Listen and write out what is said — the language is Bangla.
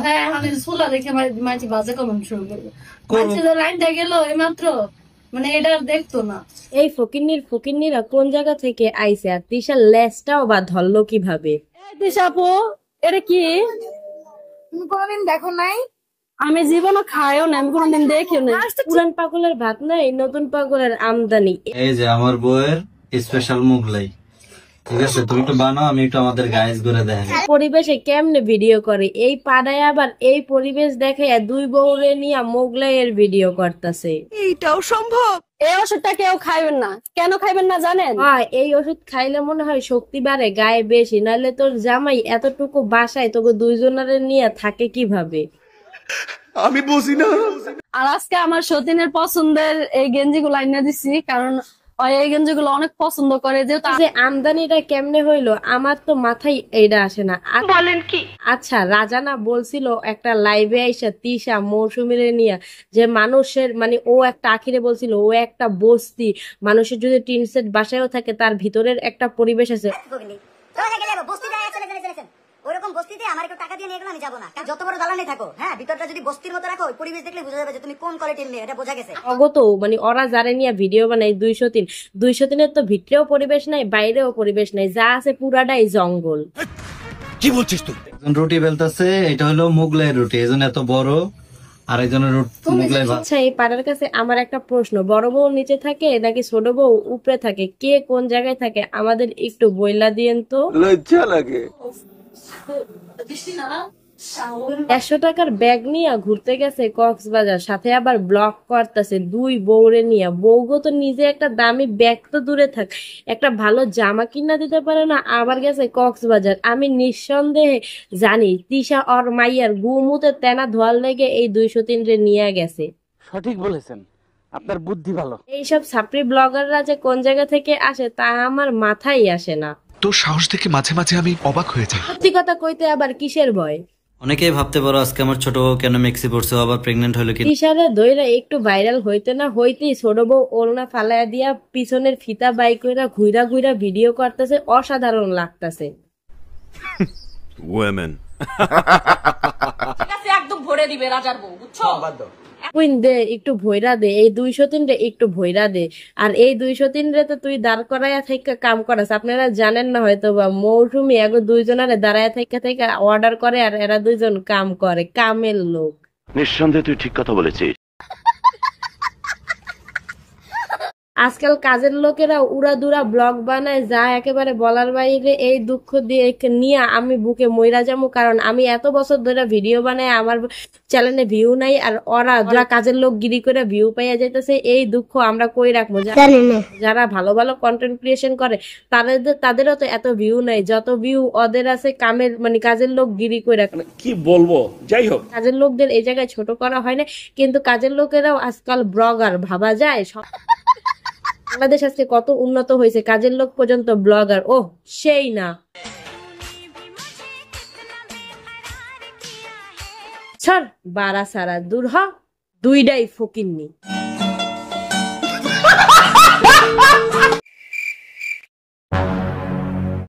হ্যাঁ আমি সোলা দেখে মাঝে বাজে কমেন্ট শুরু করবো লাইনটা গেল এইমাত্র মানে এটা দেখতো না। এই ফকিন্নিরা কোন জায়গা থেকে আইছে আর তিশার লেজটাও বা ধরলো কিভাবে? তিশা আপু এটা কি তুমি কোনদিন দেখো নাই? আমি জীবনে খাইও না, আমি কোনদিন দেখিও না। পুরান পাগলের ভাত নাই, নতুন পাগলের আমদানি। এই যে আমার বউয়ের স্পেশাল মোগলাই, ঠিক আছে? তুমি একটু বানাও, আমি একটু আমাদের গাইজ করে দেখাই। পরিবেশে কেমনে ভিডিও করে এই পাড়ায়, আবার এই পরিবেশ দেখে দুই বউরে নিয়ে মোগলাইয়ের ভিডিও করতেছে। এইটাও সম্ভব? এই ওষুধটা কেউ খাইবেন না। কেন খাইবেন না জানেন? এই ওষুধ খাইলে মনে হয় শক্তি বাড়ে গায়ে বেশি, নাহলে তোর জামাই এতটুকু বাসায় তোকে দুইজনের নিয়ে থাকে কিভাবে? আমি বুঝি না। আর আজকে আমার সতীনের পছন্দের এই গেঞ্জিগুলো আইনা দিছি, কারণ এই গেঞ্জিগুলো অনেক পছন্দ করে। যেহেতু আমদানিটা কেমনে হইলো আমার তো মাথায় এইটা আসে না। বলেন কি? আচ্ছা, রাজানা বলছিল একটা লাইভে আইসা তিশা মৌসুমীরে নিয়ে যে মানুষের মানে ও একটা আখিরে বলছিল ও একটা বস্তি, মানুষের যদি টিন সেট বাসায়ও থাকে তার ভিতরের একটা পরিবেশ আছে। ওরকম বস্তিতে আমার একটু টাকা দিয়ে নিয়ে গেলে আমি যাবো না। যত বড় দালানে থাকো, হ্যাঁ, ভিতরটা যদি বস্তির মতো রাখো, ওই পরিবেশ দেখলে বোঝা যাবে যে তুমি কোন কোয়ালিটির মেয়ে, এটা বোঝা গেছে। অগত মানে ওরা যারা নিয়ে ভিডিও বানায় 203 তো ভিতরেও পরিবেশ নাই, বাইরেও পরিবেশ নাই, যা আছে পুরাটাই জঙ্গল। কি বলছিস তুই? রুটি বেলতেছে, এটা হলো মোগলাই রুটি, এই জন্য এত বড়। আর একজনের মোগলাই ভাত। আচ্ছা, এই পাড়ার কাছে আমার একটা প্রশ্ন, বড় বউ নিচে থাকে নাকি ছোট বউ উপরে থাকে? কে কোন জায়গায় থাকে আমাদের একটু বইলা দিয়েন তো। লজ্জা লাগে। 100 টাকার ব্যাগ নিয়ে ঘুরতে গেছে কক্সবাজার, সাথে আবার ব্লগ করতেছে দুই বউরে নিয়ে। বউগো তো নিজে একটা দামি ব্যাগ তো দূরে থাক, একটা ভালো জামা কিনা দিতে পারে না, আবার গেছে কক্সবাজার। আমি নিঃসন্দেহে জানি তিশা ওর মাইয়ার গুমুতে তেনা ধোয়ার লেগে এই 203 রে নিয়ে গেছে। সঠিক বলেছেন, আপনার বুদ্ধি ভালো। এইসব ছাপড়ি ব্লগাররা যে কোন জায়গা থেকে আসে তা আমার মাথায় আসে না। তোর সাহস দেখে মাঝে মাঝে আমি অবাক হয়ে যাই। সত্যি কথা কইতে আবার কিসের ভয়? অনেকেই ভাবতে পারো আজকে আমার ছোট বউ কেন মেক্সি পড়ছে, আবার প্রেগনেন্ট হলো কি। তিশারে দইরা একটু ভাইরাল হইতে না হইতেই ছোট বউ ওলনা ফালাইয়া দিয়া পিছনের ফিতা বাই কইরা ঘুইরা ঘুইরা ভিডিও করতেছে, অসাধারণ লাগতেছে। ওয়েমেন একদম ভরে দিবে রাজার বউ, বুঝছো? কুইন দে একটু ভইরা দে, এই 203 রে একটু ভইরা দে। আর এই 203 রে তো তুই দাঁড় করাইয়া থেকে কাম করাস। আপনারা জানেন না হয়তো বা, মৌসুমী এগো দুইজনারে দাঁড়ায় থেকে থেকে অর্ডার করে আর এরা দুইজন কাম করে, কামের লোক। নিঃসন্দেহে তুই ঠিক কথা বলেছিস। আজকাল কাজের লোকেরা উড়াদুরা ব্লগ বানায় যা একেবারে বলার বাইরে। এই দুঃখ দিয়ে নিয়ে আমি বুকে মইরা যাবো, কারণ আমি এত বছর ধরে ভিডিও বানাই, আমার চ্যানেলে ভিউ নাই, আর ওরা যারা কাজের লোক গিরি করে ভিউ পাইয়া যাইতেছে। এই দুঃখ আমরা কই রাখবো? যারা ভালো ভালো কন্টেন্ট ক্রিয়েশন করে তাদেরও তো এত ভিউ নাই যত ভিউ ওদের আছে কামের মানে কাজের লোক গিরি করে রাখবে। কি বলবো, যাই হোক, কাজের লোকদের এই জায়গায় ছোট করা হয় না, কিন্তু কাজের লোকেরাও আজকাল ব্লগার ভাবা যায়। বাংলাদেশ আজকে কত উন্নত হয়েছে, কাজের লোক পর্যন্ত ব্লগার। ও সেই না, ছড় বারা সারা দূর হ, দুইটাই ফকিন্নি।